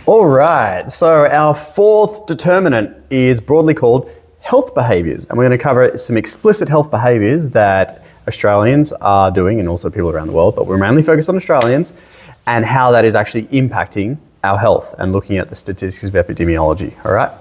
All right, so our fourth determinant is broadly called health behaviours, and we're going to cover some explicit health behaviours that Australians are doing and also people around the world, but we're mainly focused on Australians and how that is actually impacting our health and looking at the statistics of epidemiology, all right?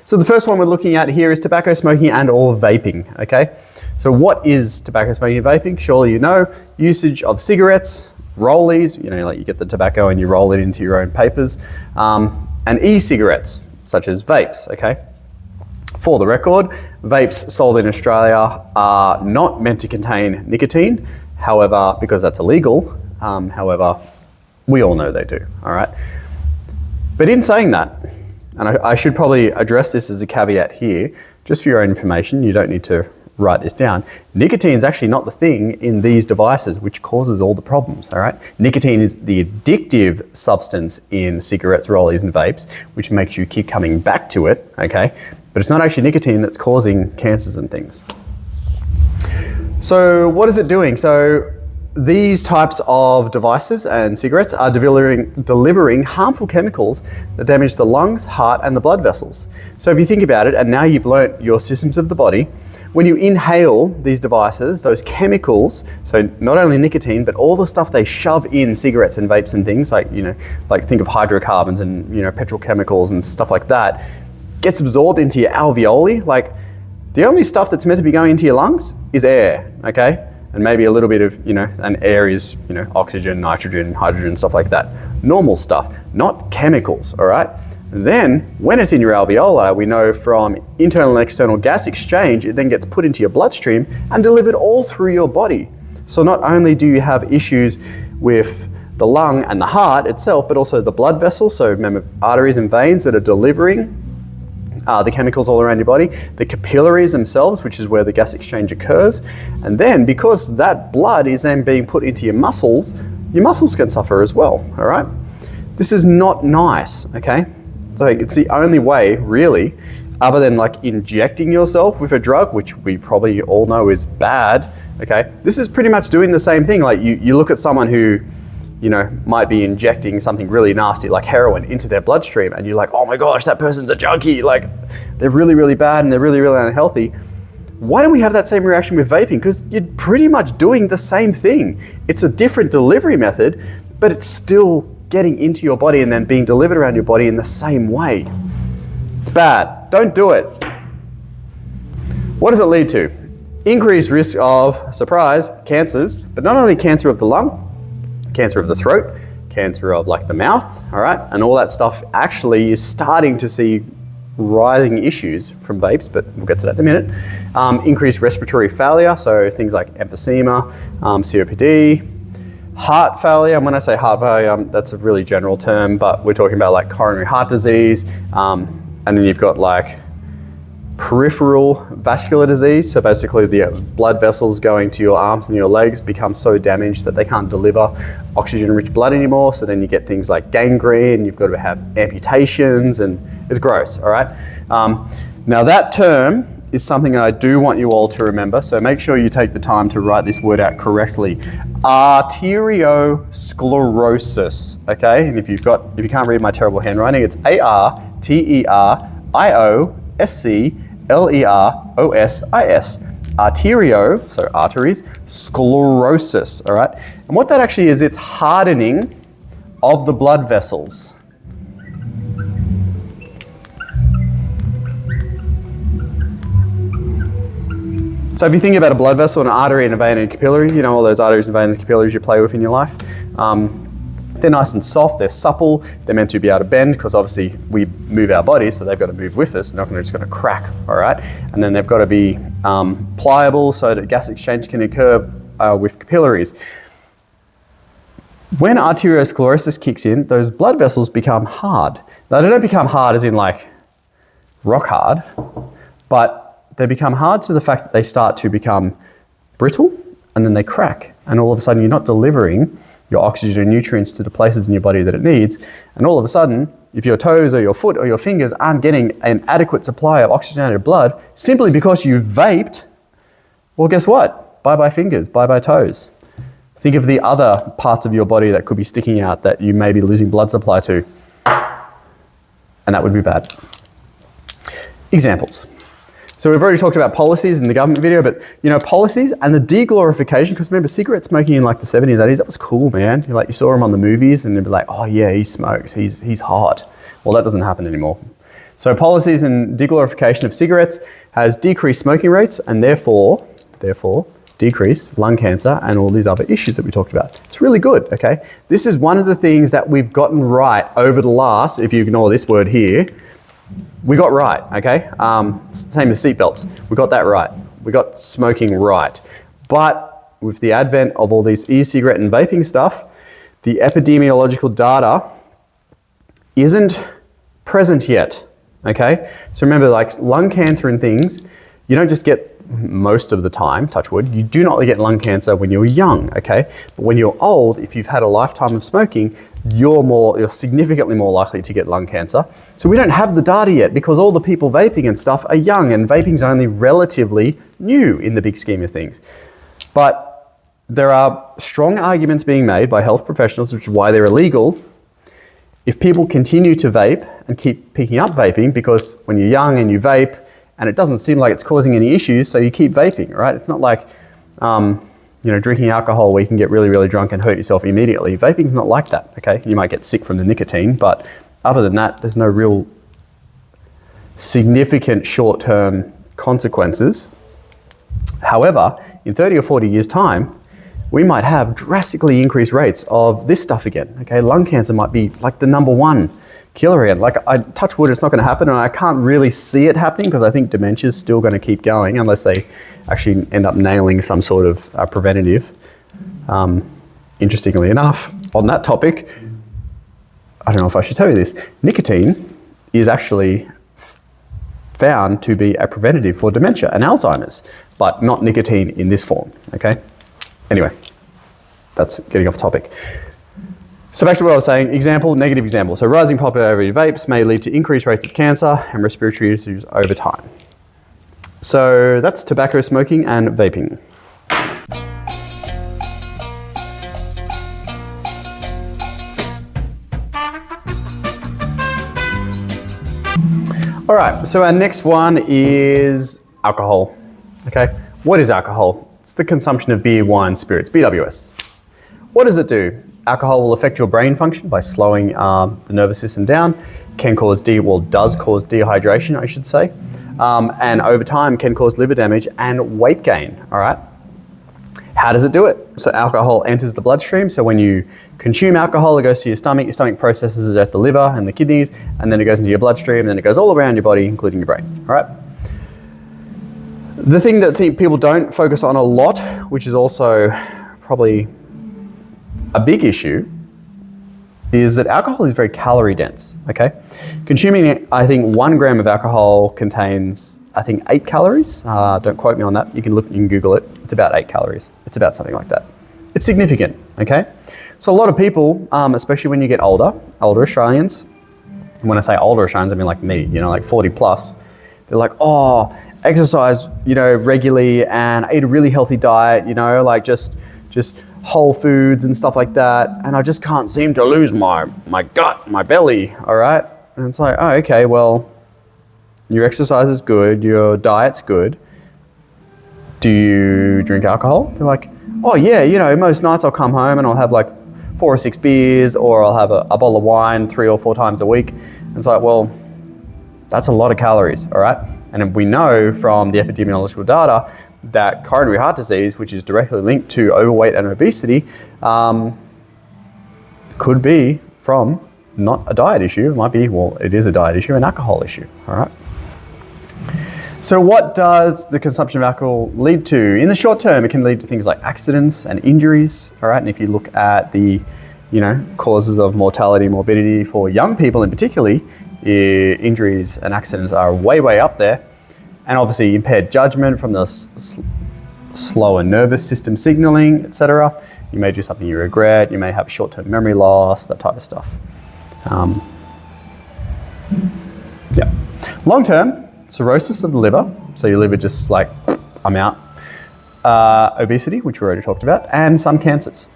So the first one we're looking at here is tobacco smoking and or vaping, okay? So what is tobacco smoking and vaping? Surely you know, usage of cigarettes, rollies, you know, like you get the tobacco and you roll it into your own papers, and e-cigarettes, such as vapes, okay? For the record, vapes sold in Australia are not meant to contain nicotine, however, because that's illegal, however, we all know they do, all right? But in saying that, and I should probably address this as a caveat here, just for your own information, you don't need to write this down. Nicotine is actually not the thing in these devices which causes all the problems, all right? Nicotine is the addictive substance in cigarettes, rollies, and vapes, which makes you keep coming back to it, okay? But it's not actually nicotine that's causing cancers and things. So what is it doing? So these types of devices and cigarettes are delivering harmful chemicals that damage the lungs, heart, and the blood vessels. So if you think about it, and now you've learnt your systems of the body, when you inhale these devices, those chemicals, so not only nicotine, but all the stuff they shove in cigarettes and vapes and things, like, you know, like think of hydrocarbons and, you know, petrochemicals and stuff like that, gets absorbed into your alveoli. Like, the only stuff that's meant to be going into your lungs is air, okay? And maybe a little bit of, you know, and air is, you know, oxygen, nitrogen, hydrogen, stuff like that. Normal stuff, not chemicals, all right? Then, when it's in your alveoli, we know from internal and external gas exchange, it then gets put into your bloodstream and delivered all through your body. So not only do you have issues with the lung and the heart itself, but also the blood vessels, so remember arteries and veins that are delivering the chemicals all around your body, the capillaries themselves, which is where the gas exchange occurs, and then because that blood is then being put into your muscles can suffer as well, all right? This is not nice, okay? So it's the only way, really, other than like injecting yourself with a drug, which we probably all know is bad, okay? This is pretty much doing the same thing. Like you look at someone who, you know, might be injecting something really nasty like heroin into their bloodstream and you're like, oh my gosh, that person's a junkie. Like they're really, really bad and they're really, really unhealthy. Why don't we have that same reaction with vaping? Because you're pretty much doing the same thing. It's a different delivery method, but it's still getting into your body and then being delivered around your body in the same way. It's bad. Don't do it. What does it lead to? Increased risk of, surprise, cancers, but not only cancer of the lung, cancer of the throat, cancer of like the mouth, all right? And all that stuff actually is starting to see rising issues from vapes, but we'll get to that in a minute. Increased respiratory failure, so things like emphysema, COPD, heart failure. And when I say heart failure, that's a really general term, but we're talking about like coronary heart disease, and then you've got like peripheral vascular disease. So basically the blood vessels going to your arms and your legs become so damaged that they can't deliver oxygen-rich blood anymore. So then you get things like gangrene, you've got to have amputations, and it's gross, all right? Now that term is something that I do want you all to remember, so make sure you take the time to write this word out correctly. Arteriosclerosis, okay? And if you can't read my terrible handwriting, it's ARTERIOSCLEROSIS. Arterio, so arteries, sclerosis, all right? And what that actually is, it's hardening of the blood vessels. So if you think about a blood vessel, an artery, and a vein, and a capillary, you know all those arteries and veins and capillaries you play with in your life, they're nice and soft, they're supple, they're meant to be able to bend because obviously we move our bodies, so they've got to move with us, they're not just going to crack, all right? And then they've got to be pliable so that gas exchange can occur with capillaries. When arteriosclerosis kicks in, those blood vessels become hard. Now they don't become hard as in like rock hard, but they become hard to the fact that they start to become brittle and then they crack. And all of a sudden you're not delivering your oxygen and nutrients to the places in your body that it needs. And all of a sudden, if your toes or your foot or your fingers aren't getting an adequate supply of oxygenated blood simply because you vaped, well, guess what? Bye-bye fingers, bye-bye toes. Think of the other parts of your body that could be sticking out that you may be losing blood supply to. and that would be bad. Examples. So we've already talked about policies in the government video, but you know, policies and the de-glorification, because remember cigarette smoking in like the 70s, 80s, that was cool, man. You saw him on the movies and they'd be like, oh yeah, he smokes, he's hot. Well, that doesn't happen anymore. So policies and de-glorification of cigarettes has decreased smoking rates and therefore decreased lung cancer and all these other issues that we talked about. It's really good, okay? This is one of the things that we've gotten right over the last, if you ignore this word here, we got right, okay? Same as seatbelts. We got that right. We got smoking right. But with the advent of all these e-cigarette and vaping stuff, the epidemiological data isn't present yet, okay? So remember, like lung cancer and things, you don't just get most of the time, touch wood, you do not get lung cancer when you're young, okay? But when you're old, if you've had a lifetime of smoking, you're significantly more likely to get lung cancer. So we don't have the data yet because all the people vaping and stuff are young and vaping's only relatively new in the big scheme of things. But there are strong arguments being made by health professionals, which is why they're illegal. If people continue to vape and keep picking up vaping, because when you're young and you vape and it doesn't seem like it's causing any issues, so you keep vaping, right? It's not like drinking alcohol where you can get really, really drunk and hurt yourself immediately. Vaping's not like that, okay? You might get sick from the nicotine, but other than that, there's no real significant short-term consequences. However, in 30 or 40 years' time, we might have drastically increased rates of this stuff again, okay? Lung cancer might be like the #1 killer again. Like, I touch wood, it's not gonna happen, and I can't really see it happening because I think dementia's still gonna keep going unless they actually end up nailing some sort of preventative. Interestingly enough, on that topic, I don't know if I should tell you this, nicotine is actually found to be a preventative for dementia and Alzheimer's, but not nicotine in this form, okay? Anyway, that's getting off topic. So back to what I was saying, example, negative example. So rising popularity of vapes may lead to increased rates of cancer and respiratory issues over time. So that's tobacco smoking and vaping. All right, so our next one is alcohol, okay? What is alcohol? It's the consumption of beer, wine, spirits, BWS. What does it do? Alcohol will affect your brain function by slowing the nervous system down, does cause dehydration, I should say. And over time can cause liver damage and weight gain, all right? How does it do it? So alcohol enters the bloodstream, so when you consume alcohol, it goes to your stomach processes it at the liver and the kidneys, and then it goes into your bloodstream, and then it goes all around your body, including your brain, all right? The thing that people don't focus on a lot, which is also probably a big issue, is that alcohol is very calorie dense, okay? Consuming, I think, 1 gram of alcohol contains, I think, 8 calories. Don't quote me on that. You can look, you can Google it. It's about 8 calories. It's about something like that. It's significant, okay? So a lot of people, especially when you get older Australians, and when I say older Australians, I mean like me, like 40 plus, they're like, oh, exercise, regularly and eat a really healthy diet, like just whole foods and stuff like that, and I just can't seem to lose my gut, my belly, all right? And it's like, oh, okay, well, your exercise is good, your diet's good. Do you drink alcohol? They're like, oh yeah, most nights I'll come home and I'll have like 4 or 6 beers, or I'll have a bottle of wine 3 or 4 times a week. And it's like, well, that's a lot of calories, all right? And we know from the epidemiological data that coronary heart disease, which is directly linked to overweight and obesity, could be from not a diet issue. It might be, well, it is a diet issue, an alcohol issue, all right? So what does the consumption of alcohol lead to? In the short term, it can lead to things like accidents and injuries, all right? And if you look at the, causes of mortality, morbidity for young people in particularly, injuries and accidents are way, way up there. And obviously impaired judgment from the slower nervous system signaling, etc. You may do something you regret, you may have short-term memory loss, that type of stuff. Yeah. Long-term, cirrhosis of the liver, so your liver just like, I'm out. Obesity, which we already talked about, and some cancers.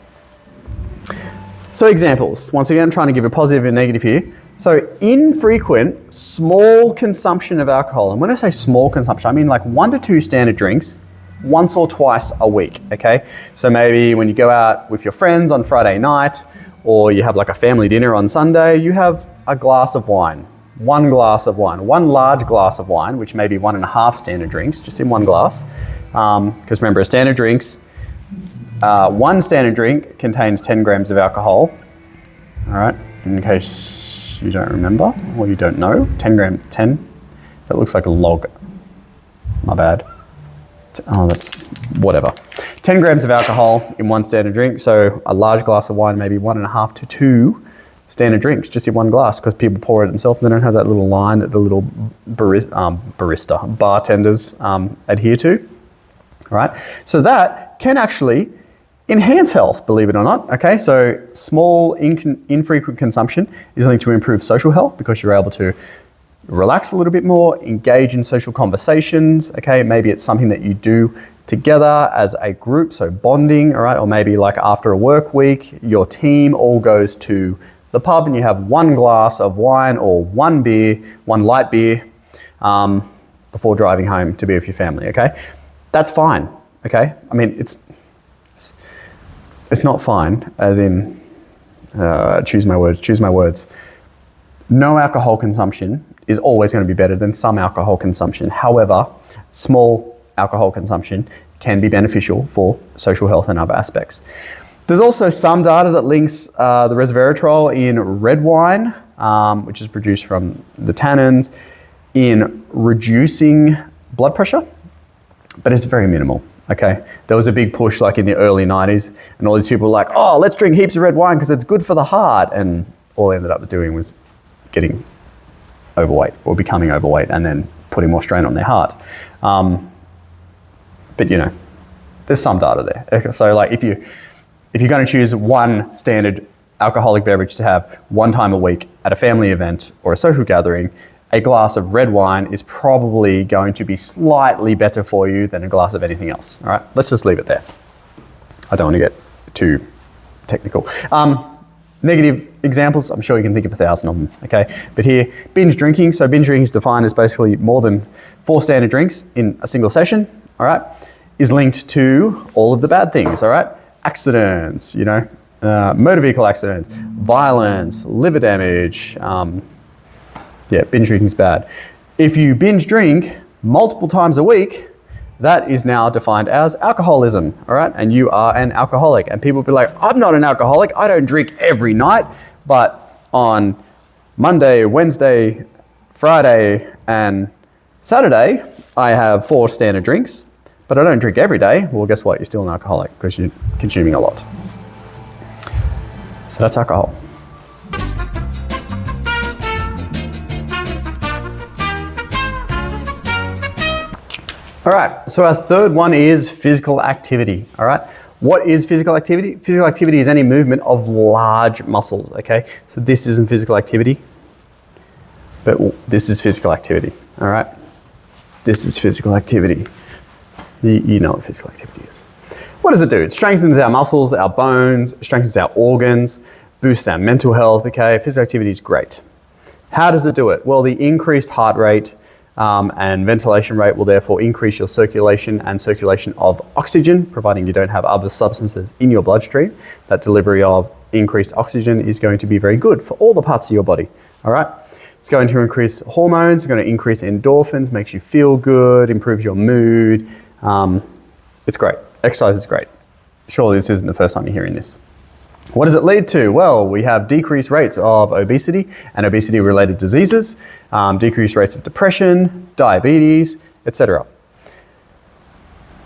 So examples, once again, I'm trying to give a positive and negative here. So infrequent, small consumption of alcohol, and when I say small consumption, I mean like 1 to 2 standard drinks once or twice a week, okay? So maybe when you go out with your friends on Friday night, or you have like a family dinner on Sunday, you have a glass of wine, 1 glass of wine, 1 large glass of wine, which may be 1.5 standard drinks, just in 1 glass. Because remember, a standard drinks, 1 standard drink contains 10 grams of alcohol. All right, in case you don't remember or you don't know, 10, that looks like a log. My bad. Oh, that's whatever. 10 grams of alcohol in 1 standard drink. So a large glass of wine, maybe 1.5 to 2 standard drinks just in 1 glass, because people pour it themselves and they don't have that little line that the little bartenders adhere to. All right, so that can actually enhance health, believe it or not. Okay, so small, infrequent consumption is linked to improve social health because you're able to relax a little bit more, engage in social conversations. Okay, maybe it's something that you do together as a group, so bonding, all right, or maybe like after a work week, your team all goes to the pub and you have 1 glass of wine or 1 beer, 1 light beer, before driving home to be with your family. Okay, that's fine. Okay, I mean it's not fine, as in choose my words. No alcohol consumption is always going to be better than some alcohol consumption. However, small alcohol consumption can be beneficial for social health and other aspects. There's also some data that links the resveratrol in red wine, which is produced from the tannins, in reducing blood pressure, but it's very minimal. Okay, there was a big push like in the early 90s and all these people were like, oh, let's drink heaps of red wine because it's good for the heart. And all they ended up doing was getting overweight or becoming overweight and then putting more strain on their heart. But you know, there's some data there. Okay, so like if you're going to choose 1 standard alcoholic beverage to have 1 time a week at a family event or a social gathering, a glass of red wine is probably going to be slightly better for you than a glass of anything else. All right, let's just leave it there. I don't want to get too technical. Negative examples, I'm sure you can think of 1,000 of them, okay? But here, binge drinking. So binge drinking is defined as basically more than 4 standard drinks in a single session, all right, is linked to all of the bad things, all right? Accidents, you know, motor vehicle accidents, violence, liver damage, yeah, binge drinking is bad. If you binge drink multiple times a week, that is now defined as alcoholism, all right? And you are an alcoholic. And people will be like, I'm not an alcoholic. I don't drink every night. But on Monday, Wednesday, Friday, and Saturday, I have 4 standard drinks, but I don't drink every day. Well, guess what? You're still an alcoholic because you're consuming a lot. So that's alcohol. All right, so our third one is physical activity, all right? What is physical activity? Physical activity is any movement of large muscles, okay? So this isn't physical activity, but this is physical activity, all right? This is physical activity. You know what physical activity is. What does it do? It strengthens our muscles, our bones, strengthens our organs, boosts our mental health, okay? Physical activity is great. How does it do it? Well, the increased heart rate and ventilation rate will therefore increase your circulation and circulation of oxygen, providing you don't have other substances in your bloodstream. That delivery of increased oxygen is going to be very good for all the parts of your body, all right? It's going to increase hormones, it's going to increase endorphins, makes you feel good, improves your mood. It's great. Exercise is great. Surely this isn't the first time you're hearing this. What does it lead to? Well, we have decreased rates of obesity and obesity-related diseases, decreased rates of depression, diabetes, etc.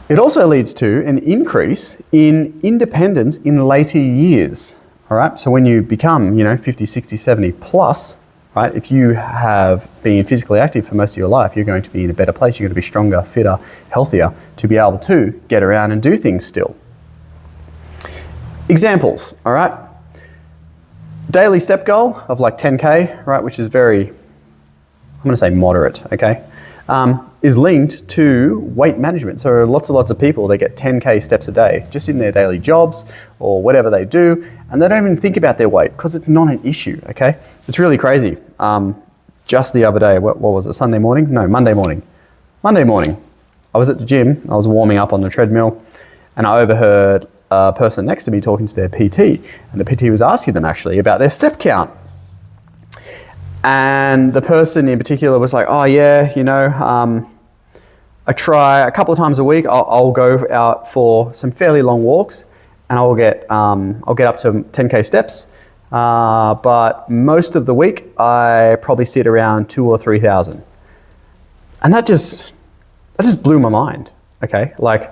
It also leads to an increase in independence in later years. All right, so when you become, 50, 60, 70 plus, right, if you have been physically active for most of your life, you're going to be in a better place. You're going to be stronger, fitter, healthier to be able to get around and do things still. Examples, all right? Daily step goal of like 10K, right, which is very, I'm going to say moderate, okay? is linked to weight management. So lots and lots of people, they get 10K steps a day just in their daily jobs or whatever they do, and they don't even think about their weight because it's not an issue, okay? It's really crazy. Just the other day, what was it, Sunday morning? No, Monday morning. Monday morning, I was at the gym, I was warming up on the treadmill, and I overheard a person next to me talking to their PT, and the PT was asking them actually about their step count. And the person in particular was like, oh yeah, you know, I try a couple of times a week, I'll go out for some fairly long walks and I'll get up to 10K steps. But most of the week, I probably sit around 2,000 or 3,000. And that just blew my mind, okay? Like,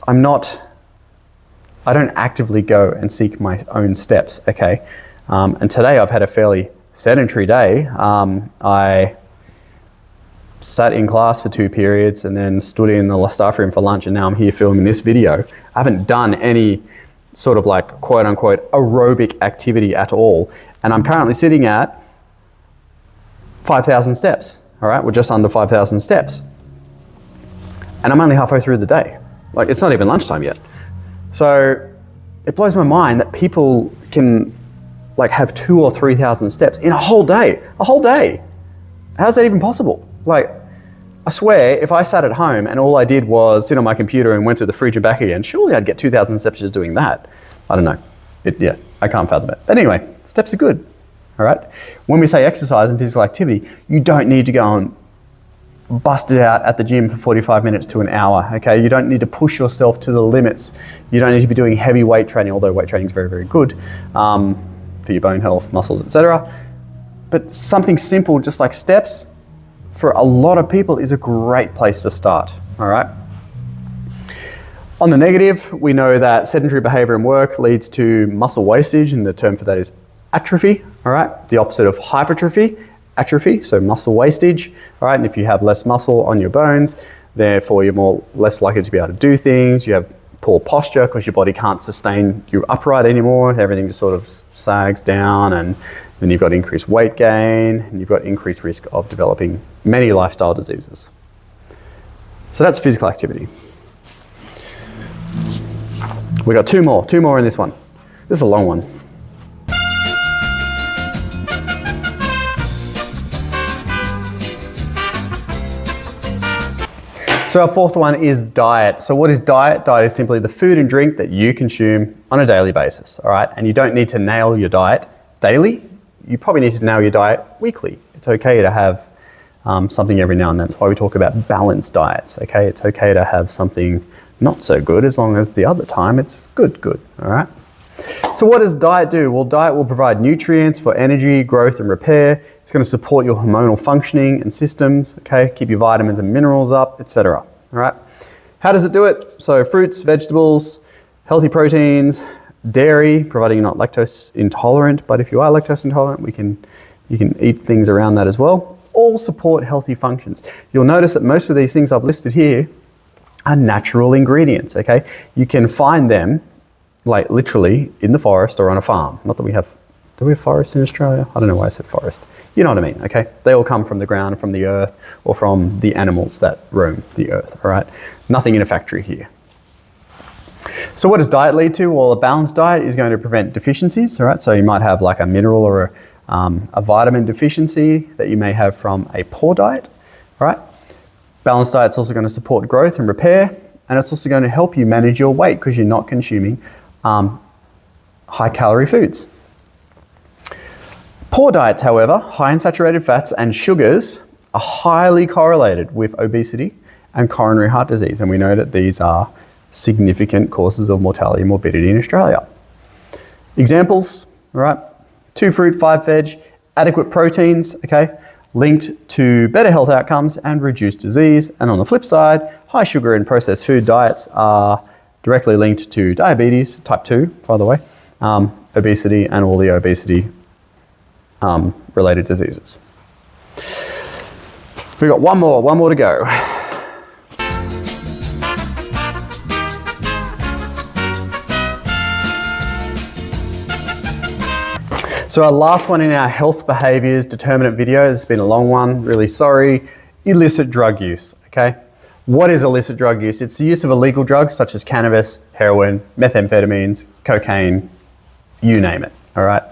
I don't actively go and seek my own steps, okay? And today I've had a fairly sedentary day. I sat in class for 2 periods and then stood in the staff room for lunch, and now I'm here filming this video. I haven't done any sort of like quote unquote aerobic activity at all. And I'm currently sitting at 5,000 steps, all right? We're just under 5,000 steps. And I'm only halfway through the day. Like, it's not even lunchtime yet. So it blows my mind that people can like have 2,000 or 3,000 steps in a whole day. How's that even possible? Like, I swear, if I sat at home and all I did was sit on my computer and went to the fridge and back again, surely I'd get 2,000 steps just doing that. I don't know. I can't fathom it. But anyway, steps are good, all right? When we say exercise and physical activity, you don't need to go and bust it out at the gym for 45 minutes to an hour, okay? You don't need to push yourself to the limits. You don't need to be doing heavy weight training, although weight training is very, very good for your bone health, muscles, etc. But something simple, just like steps, for a lot of people is a great place to start, all right? On the negative, we know that sedentary behavior and work leads to muscle wastage, and the term for that is atrophy, all right? The opposite of hypertrophy, atrophy, so muscle wastage, all right? And if you have less muscle on your bones, therefore you're less likely to be able to do things. You have poor posture because your body can't sustain you upright anymore. Everything just sort of sags down, and then you've got increased weight gain, and you've got increased risk of developing many lifestyle diseases. So that's physical activity. We got two more in this one. This is a long one. So our fourth one is diet. So what is diet? Diet is simply the food and drink that you consume on a daily basis, all right? And you don't need to nail your diet daily. You probably need to nail your diet weekly. It's okay to have something every now and then. That's why we talk about balanced diets, okay? It's okay to have something not so good as long as the other time it's good, all right? So what does diet do? Well, diet will provide nutrients for energy, growth, and repair. It's going to support your hormonal functioning and systems, okay? Keep your vitamins and minerals up, etc. All right? How does it do it? So fruits, vegetables, healthy proteins, dairy, providing you're not lactose intolerant, but if you are lactose intolerant, you can eat things around that as well. All support healthy functions. You'll notice that most of these things I've listed here are natural ingredients, okay? You can find them like literally in the forest or on a farm. Not that we have, do we have forests in Australia? I don't know why I said forest. You know what I mean, okay? They all come from the ground, from the earth, or from the animals that roam the earth, all right? Nothing in a factory here. So what does diet lead to? Well, a balanced diet is going to prevent deficiencies, all right? So you might have like a mineral or a vitamin deficiency that you may have from a poor diet, all right? Balanced diet is also going to support growth and repair, and it's also going to help you manage your weight because you're not consuming high calorie foods. Poor diets, however, high in saturated fats and sugars, are highly correlated with obesity and coronary heart disease, and we know that these are significant causes of mortality and morbidity in Australia. Examples, all right, 2 fruit, 5 veg, adequate proteins, okay, linked to better health outcomes and reduced disease. And on the flip side, high sugar and processed food diets are directly linked to diabetes, type 2, by the way, obesity, and all the obesity related diseases. We've got one more to go. So our last one in our health behaviours determinant video, this has been a long one, really sorry. illicit drug use, okay? What is illicit drug use? It's the use of illegal drugs such as cannabis, heroin, methamphetamines, cocaine, you name it, all right?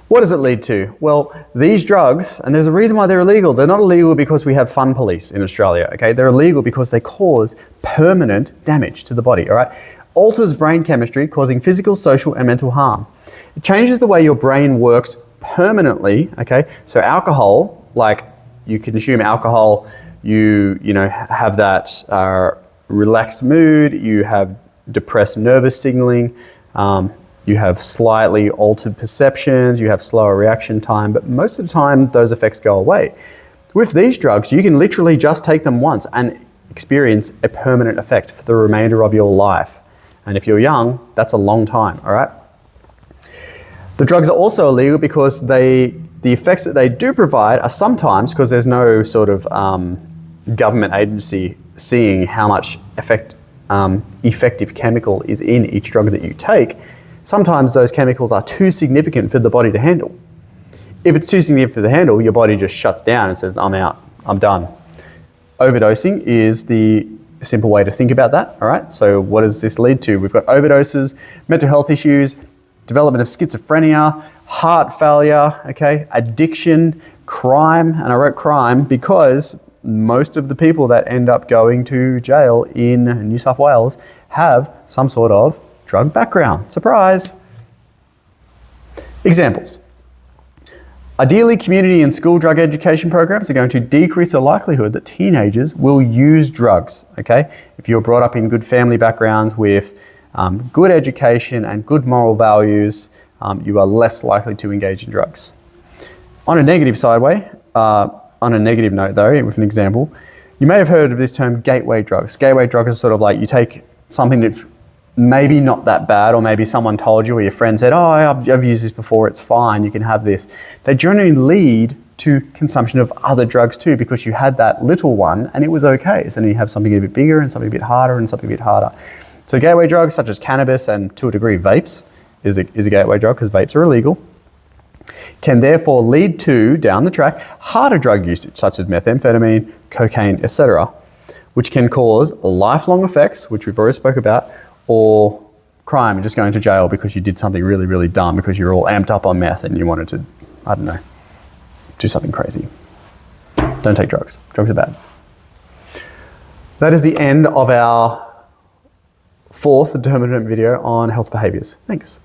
What does it lead to? Well, these drugs, and there's a reason why they're illegal. They're not illegal because we have fun police in Australia, okay? They're illegal because they cause permanent damage to the body, all right? Alters brain chemistry, causing physical, social, and mental harm. It changes the way your brain works permanently, okay? So alcohol, like you consume alcohol, you know, have that relaxed mood, you have depressed nervous signaling, you have slightly altered perceptions, you have slower reaction time, but most of the time those effects go away. With these drugs, you can literally just take them once and experience a permanent effect for the remainder of your life. And if you're young, that's a long time, all right? The drugs are also illegal because the effects that they do provide are sometimes, because there's no sort of government agency seeing how much effective chemical is in each drug that you take, sometimes those chemicals are too significant for the body to handle. If it's too significant for the handle, your body just shuts down and says, I'm out, I'm done. Overdosing is the simple way to think about that, all right? So what does this lead to? We've got overdoses, mental health issues, development of schizophrenia, heart failure, okay, addiction, crime, and I wrote crime because most of the people that end up going to jail in New South Wales have some sort of drug background. Surprise! Examples. Ideally, community and school drug education programs are going to decrease the likelihood that teenagers will use drugs, okay? If you're brought up in good family backgrounds with good education and good moral values, you are less likely to engage in drugs. On a negative on a negative note though, with an example, you may have heard of this term gateway drugs. Gateway drugs is sort of like you take something that's maybe not that bad, or maybe someone told you or your friend said, oh, I've used this before, it's fine, you can have this. They generally lead to consumption of other drugs too, because you had that little one and it was okay. So then you have something a bit bigger and something a bit harder and something a bit harder. So gateway drugs such as cannabis and to a degree vapes is a gateway drug because vapes are illegal, can therefore lead to, down the track, harder drug usage such as methamphetamine, cocaine, etc., which can cause lifelong effects, which we've already spoke about, or crime and just going to jail because you did something really, really dumb because you're all amped up on meth and you wanted to, I don't know, do something crazy. Don't take drugs. Drugs are bad. That is the end of our fourth determinant video on health behaviours. Thanks.